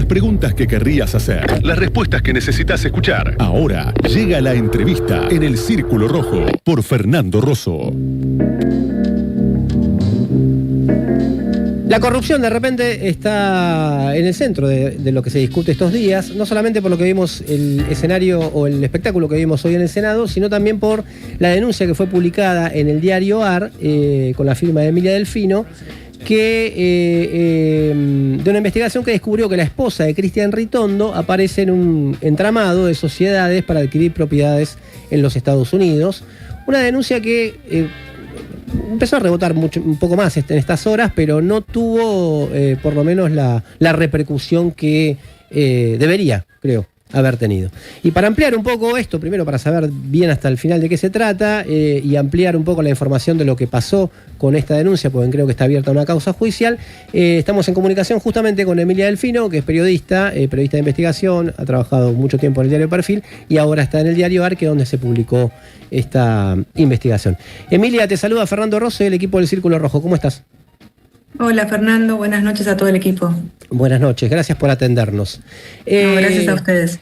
preguntas que querrías hacer, las respuestas que necesitas escuchar. Ahora llega la entrevista en El Círculo Rojo por Fernando Rosso. La corrupción de repente está en el centro de lo que se discute estos días, no solamente por lo que vimos el escenario o el espectáculo que vimos hoy en el Senado, sino también por la denuncia que fue publicada en el diario AR con la firma de Emilia Delfino, de una investigación que descubrió que la esposa de Cristian Ritondo aparece en un entramado de sociedades para adquirir propiedades en los Estados Unidos. Una denuncia que empezó a rebotar un poco más en estas horas, pero no tuvo por lo menos la repercusión que debería, creo, haber tenido. Y para ampliar un poco esto, primero para saber bien hasta el final de qué se trata y ampliar un poco la información de lo que pasó con esta denuncia, porque creo que está abierta una causa judicial, estamos en comunicación justamente con Emilia Delfino, que es periodista de investigación, ha trabajado mucho tiempo en el diario Perfil y ahora está en el diario AR, que es donde se publicó esta investigación. Emilia, te saluda Fernando Rosso del equipo del Círculo Rojo. ¿Cómo estás? Hola Fernando, buenas noches a todo el equipo. Buenas noches, gracias por atendernos. Gracias a ustedes.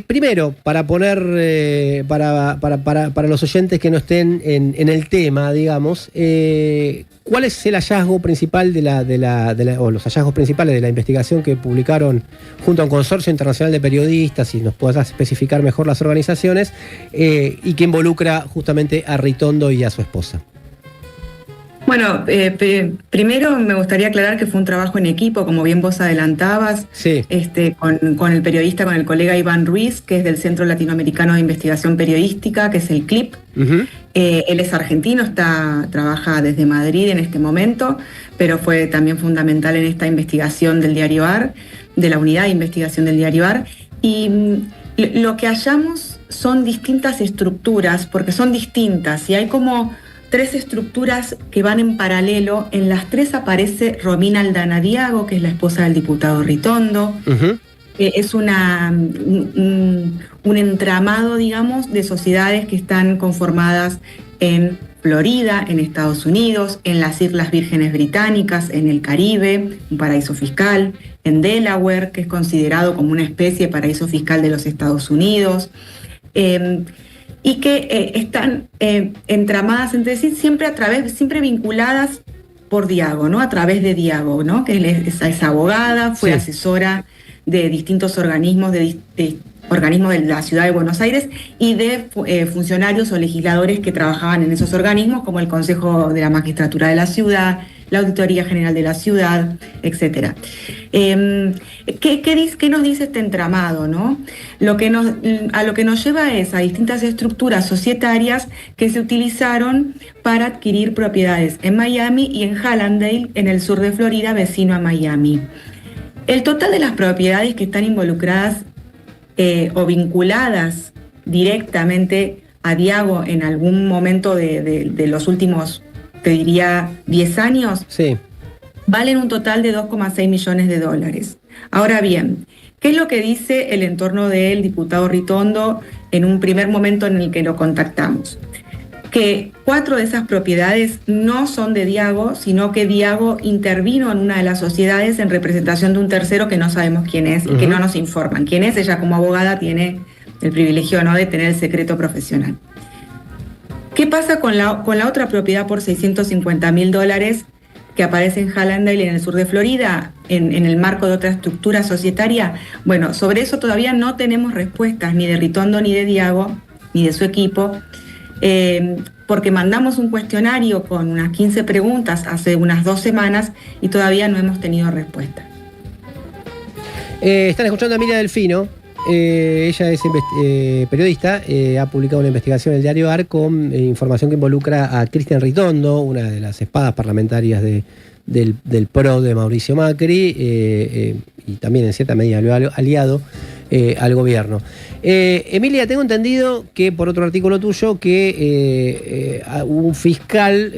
Primero, para poner, para los oyentes que no estén en el tema, digamos, ¿cuál es el hallazgo principal o los hallazgos principales de la investigación que publicaron junto a un consorcio internacional de periodistas, si nos puedas especificar mejor las organizaciones, y que involucra justamente a Ritondo y a su esposa? Bueno, primero me gustaría aclarar que fue un trabajo en equipo, como bien vos adelantabas, sí. Con el periodista, con el colega Iván Ruiz, que es del Centro Latinoamericano de Investigación Periodística, que es el CLIP. Uh-huh. Él es argentino, trabaja desde Madrid en este momento, pero fue también fundamental en esta investigación del diario AR, de la unidad de investigación del diario AR. Y lo que hallamos son distintas estructuras, porque son distintas, y hay como 3 estructuras que van en paralelo. En las 3 aparece Romina Aldana Diago, que es la esposa del diputado Ritondo. Uh-huh. Es un entramado, digamos, de sociedades que están conformadas en Florida, en Estados Unidos, en las Islas Vírgenes Británicas, en el Caribe, un paraíso fiscal, en Delaware, que es considerado como una especie de paraíso fiscal de los Estados Unidos. Y que están entramadas entre sí, siempre vinculadas por Diago, ¿no? A través de Diago, ¿no? Que es abogada, fue asesora de distintos organismos, de organismos de la ciudad de Buenos Aires y de funcionarios o legisladores que trabajaban en esos organismos, como el Consejo de la Magistratura de la Ciudad, la Auditoría General de la Ciudad, etc. ¿Qué nos dice este entramado, no? A lo que nos lleva es a distintas estructuras societarias que se utilizaron para adquirir propiedades en Miami y en Hallandale, en el sur de Florida, vecino a Miami. El total de las propiedades que están involucradas o vinculadas directamente a Diago en algún momento de los últimos, te diría, 10 años, sí, valen un total de $2,6 millones. Ahora bien, ¿qué es lo que dice el entorno del diputado Ritondo en un primer momento en el que lo contactamos? Que 4 de esas propiedades no son de Diago, sino que Diago intervino en una de las sociedades en representación de un tercero que no sabemos quién es, uh-huh, y que no nos informan quién es. Ella, como abogada, tiene el privilegio, ¿no?, de tener el secreto profesional. ¿Qué pasa con la otra propiedad por $650,000 que aparece en Hallandale, en el sur de Florida, en el marco de otra estructura societaria? Bueno, sobre eso todavía no tenemos respuestas ni de Ritondo, ni de Diago, ni de su equipo, porque mandamos un cuestionario con unas 15 preguntas hace unas 2 semanas y todavía no hemos tenido respuesta. Están escuchando a Emilia Delfino. Ella es periodista, ha publicado una investigación en el diario AR con información que involucra a Cristian Ritondo, una de las espadas parlamentarias del PRO de Mauricio Macri, y también en cierta medida aliado al gobierno. Emilia, tengo entendido que por otro artículo tuyo que un fiscal,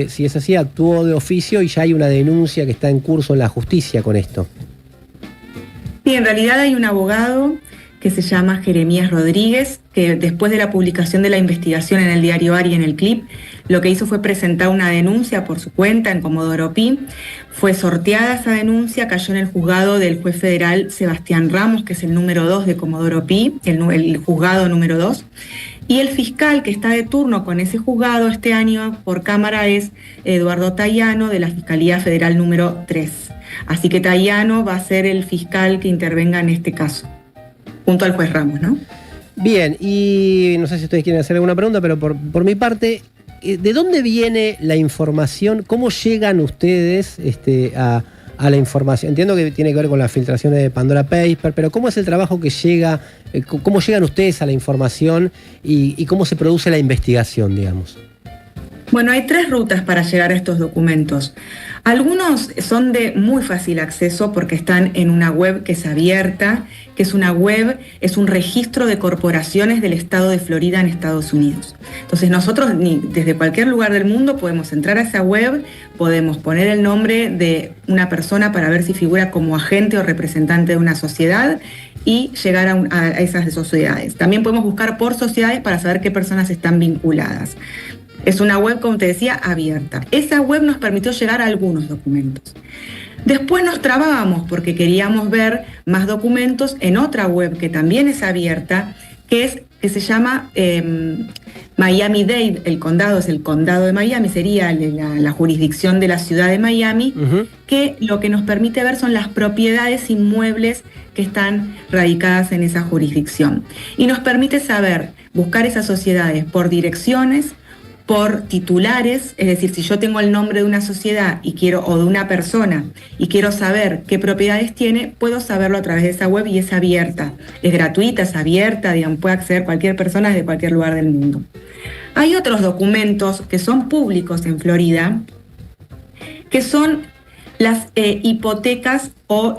si es así, actuó de oficio y ya hay una denuncia que está en curso en la justicia con esto. Sí, en realidad hay un abogado que se llama Jeremías Rodríguez, que después de la publicación de la investigación en el diario AR y en el CLIP, lo que hizo fue presentar una denuncia por su cuenta en Comodoro Pi. Fue sorteada esa denuncia, cayó en el juzgado del juez federal Sebastián Ramos, que es el número 2 de Comodoro Pi, el juzgado número 2. Y el fiscal que está de turno con ese juzgado este año por Cámara es Eduardo Tayano, de la Fiscalía Federal número 3. Así que Tayano va a ser el fiscal que intervenga en este caso, junto al juez Ramos, ¿no? Bien, y no sé si ustedes quieren hacer alguna pregunta, pero por mi parte, ¿de dónde viene la información? ¿Cómo llegan ustedes a la información? Entiendo que tiene que ver con las filtraciones de Pandora Papers, pero ¿cómo es el trabajo que llega? ¿Cómo llegan ustedes a la información y cómo se produce la investigación, digamos? Bueno, hay 3 rutas para llegar a estos documentos. Algunos son de muy fácil acceso porque están en una web que es abierta, que es una web, es un registro de corporaciones del estado de Florida en Estados Unidos. Entonces nosotros desde cualquier lugar del mundo podemos entrar a esa web, podemos poner el nombre de una persona para ver si figura como agente o representante de una sociedad y llegar a esas sociedades. También podemos buscar por sociedades para saber qué personas están vinculadas. Es una web, como te decía, abierta. Esa web nos permitió llegar a algunos documentos. Después nos trabábamos porque queríamos ver más documentos en otra web que también es abierta, que se llama Miami-Dade. El condado es el condado de Miami, sería la jurisdicción de la ciudad de Miami, que lo que nos permite ver son las propiedades inmuebles que están radicadas en esa jurisdicción. Y nos permite saber, buscar esas sociedades por direcciones, por titulares, es decir, si yo tengo el nombre de una sociedad o de una persona y quiero saber qué propiedades tiene, puedo saberlo a través de esa web y es abierta, es gratuita, es abierta, digamos, puede acceder cualquier persona desde cualquier lugar del mundo. Hay otros documentos que son públicos en Florida, que son las hipotecas o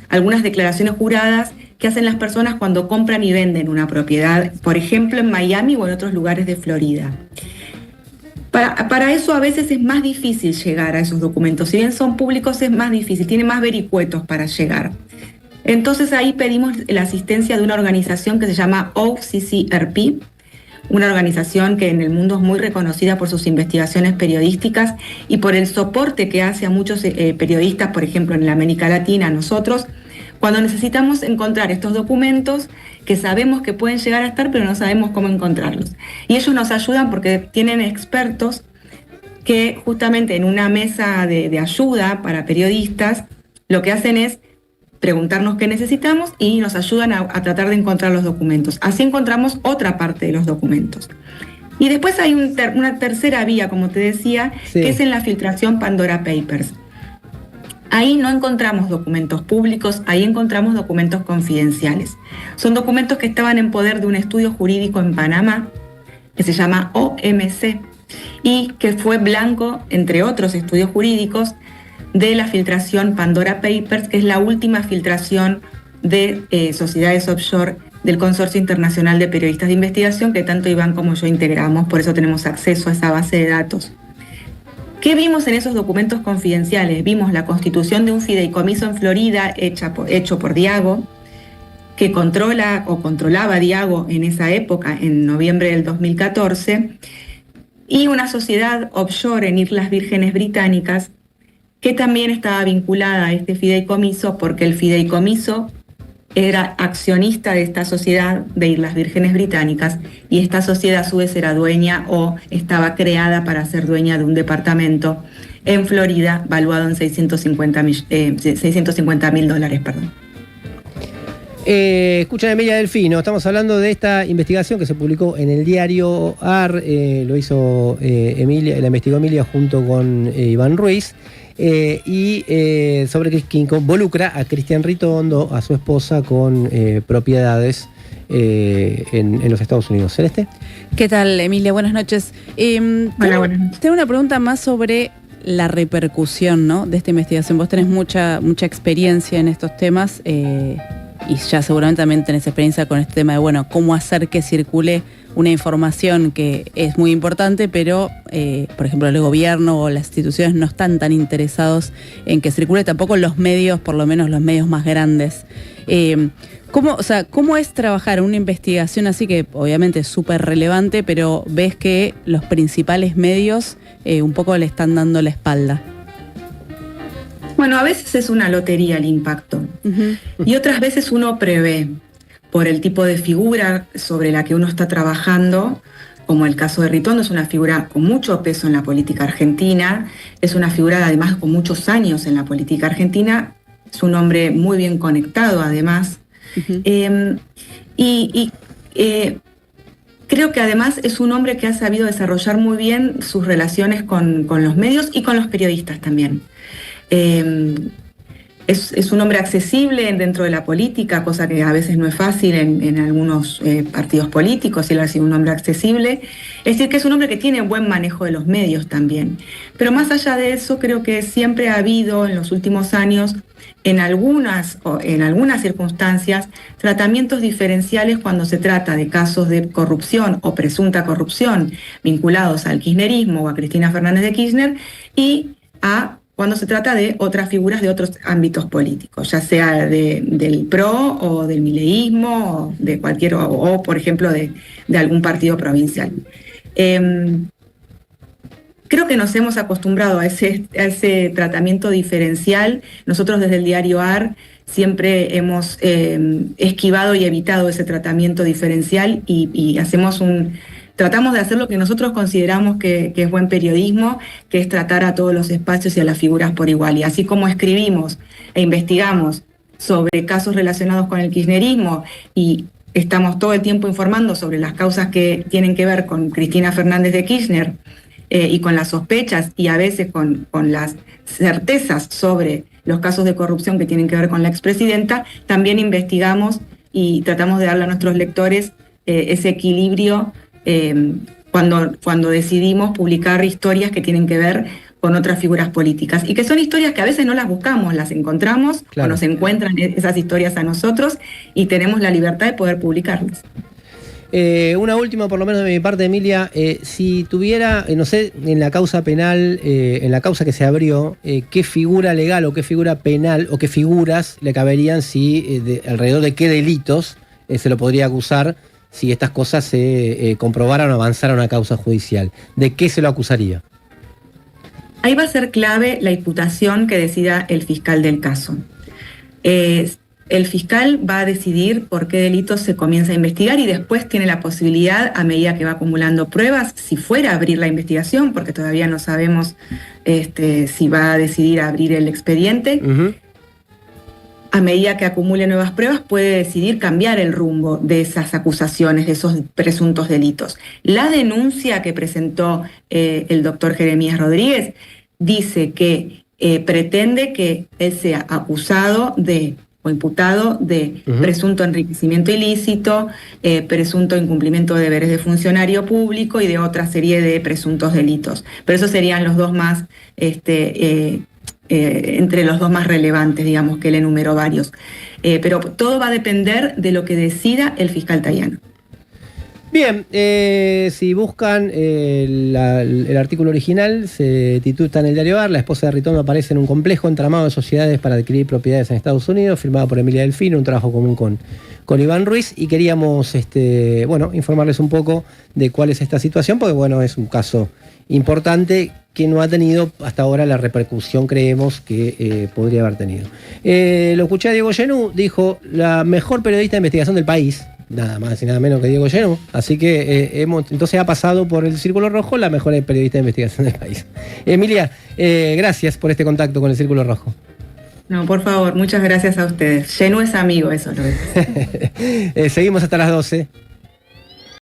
algunas declaraciones juradas que hacen las personas cuando compran y venden una propiedad, por ejemplo en Miami o en otros lugares de Florida. Para eso a veces es más difícil llegar a esos documentos. Si bien son públicos es más difícil, tiene más vericuetos para llegar. Entonces ahí pedimos la asistencia de una organización que se llama OCCRP, una organización que en el mundo es muy reconocida por sus investigaciones periodísticas y por el soporte que hace a muchos periodistas, por ejemplo en la América Latina, nosotros, cuando necesitamos encontrar estos documentos que sabemos que pueden llegar a estar, pero no sabemos cómo encontrarlos. Y ellos nos ayudan porque tienen expertos que justamente en una mesa de ayuda para periodistas, lo que hacen es preguntarnos qué necesitamos y nos ayudan a tratar de encontrar los documentos. Así encontramos otra parte de los documentos. Y después hay una tercera vía, como te decía, sí, que es en la filtración Pandora Papers. Ahí no encontramos documentos públicos, ahí encontramos documentos confidenciales. Son documentos que estaban en poder de un estudio jurídico en Panamá, que se llama OMC, y que fue blanco, entre otros estudios jurídicos, de la filtración Pandora Papers, que es la última filtración de sociedades offshore del Consorcio Internacional de Periodistas de Investigación, que tanto Iván como yo integramos, por eso tenemos acceso a esa base de datos. ¿Qué vimos en esos documentos confidenciales? Vimos la constitución de un fideicomiso en Florida hecho por Diago, que controlaba Diago en esa época, en noviembre del 2014, y una sociedad offshore en Islas Vírgenes Británicas, que también estaba vinculada a este fideicomiso porque el fideicomiso era accionista de esta sociedad de Islas Vírgenes Británicas y esta sociedad a su vez era dueña o estaba creada para ser dueña de un departamento en Florida valuado en $650,000. Escucha, Emilia Delfino, estamos hablando de esta investigación que se publicó en el diario AR, lo hizo Emilia, la investigó Emilia junto con Iván Ruiz. Sobre que involucra a Cristian Ritondo, a su esposa, con propiedades en los Estados Unidos. ¿Celeste? ¿Qué tal, Emilia? Buenas noches. Hola, buenas noches. Tengo una pregunta más sobre la repercusión, ¿no?, de esta investigación. Vos tenés mucha experiencia en estos temas y ya seguramente también tenés experiencia con este tema de, bueno, cómo hacer que circule una información que es muy importante, pero, por ejemplo, el gobierno o las instituciones no están tan interesados en que circule, tampoco los medios, por lo menos los medios más grandes. ¿Cómo es trabajar una investigación así que obviamente es súper relevante, pero ves que los principales medios un poco le están dando la espalda? Bueno, a veces es una lotería el impacto y otras veces uno prevé por el tipo de figura sobre la que uno está trabajando, como el caso de Ritondo. Es una figura con mucho peso en la política argentina, es una figura además con muchos años en la política argentina, es un hombre muy bien conectado además, creo que además es un hombre que ha sabido desarrollar muy bien sus relaciones con los medios y con los periodistas también. Es un hombre accesible dentro de la política, cosa que a veces no es fácil en algunos partidos políticos, y él ha sido un hombre accesible. Es decir, que es un hombre que tiene buen manejo de los medios también. Pero más allá de eso, creo que siempre ha habido en los últimos años, en algunas circunstancias, tratamientos diferenciales cuando se trata de casos de corrupción o presunta corrupción vinculados al kirchnerismo o a Cristina Fernández de Kirchner, y cuando se trata de otras figuras de otros ámbitos políticos, ya sea del PRO o del mileísmo, o de cualquier, o por ejemplo de algún partido provincial. Creo que nos hemos acostumbrado a ese tratamiento diferencial. Nosotros desde el diario AR siempre hemos esquivado y evitado ese tratamiento diferencial y tratamos de hacer lo que nosotros consideramos que es buen periodismo, que es tratar a todos los espacios y a las figuras por igual. Y así como escribimos e investigamos sobre casos relacionados con el kirchnerismo y estamos todo el tiempo informando sobre las causas que tienen que ver con Cristina Fernández de Kirchner y con las sospechas y a veces con las certezas sobre los casos de corrupción que tienen que ver con la expresidenta, también investigamos y tratamos de darle a nuestros lectores ese equilibrio cuando decidimos publicar historias que tienen que ver con otras figuras políticas y que son historias que a veces no las buscamos, las encontramos, claro, o nos encuentran esas historias a nosotros y tenemos la libertad de poder publicarlas. Una última, por lo menos de mi parte, Emilia, si tuviera, no sé, en la causa penal, en la causa que se abrió, ¿qué figura legal o qué figura penal o qué figuras le caberían alrededor de qué delitos se lo podría acusar si estas cosas se comprobaran o avanzaran a una causa judicial? ¿De qué se lo acusaría? Ahí va a ser clave la imputación que decida el fiscal del caso. El fiscal va a decidir por qué delitos se comienza a investigar y después tiene la posibilidad, a medida que va acumulando pruebas, si fuera a abrir la investigación, porque todavía no sabemos si va a decidir abrir el expediente, a medida que acumule nuevas pruebas puede decidir cambiar el rumbo de esas acusaciones, de esos presuntos delitos. La denuncia que presentó el doctor Jeremías Rodríguez dice que pretende que él sea acusado o imputado de presunto enriquecimiento ilícito, presunto incumplimiento de deberes de funcionario público y de otra serie de presuntos delitos. Pero esos serían los dos más, entre los dos más relevantes, digamos, que él enumeró varios. Pero todo va a depender de lo que decida el fiscal Tayano. Bien, si buscan el artículo original, se titula en el diario AR, la esposa de Ritondo aparece en un complejo entramado de sociedades para adquirir propiedades en Estados Unidos, firmado por Emilia Delfino, un trabajo común con Iván Ruiz, y queríamos informarles un poco de cuál es esta situación, porque es un caso importante que no ha tenido hasta ahora la repercusión, creemos, que podría haber tenido. Lo escuché a Diego Genú, dijo, la mejor periodista de investigación del país, nada más y nada menos que Diego Genú, así que entonces ha pasado por el Círculo Rojo la mejor periodista de investigación del país. Emilia, gracias por este contacto con el Círculo Rojo. No, por favor, muchas gracias a ustedes. Genú es amigo, eso lo es. Seguimos hasta las 12.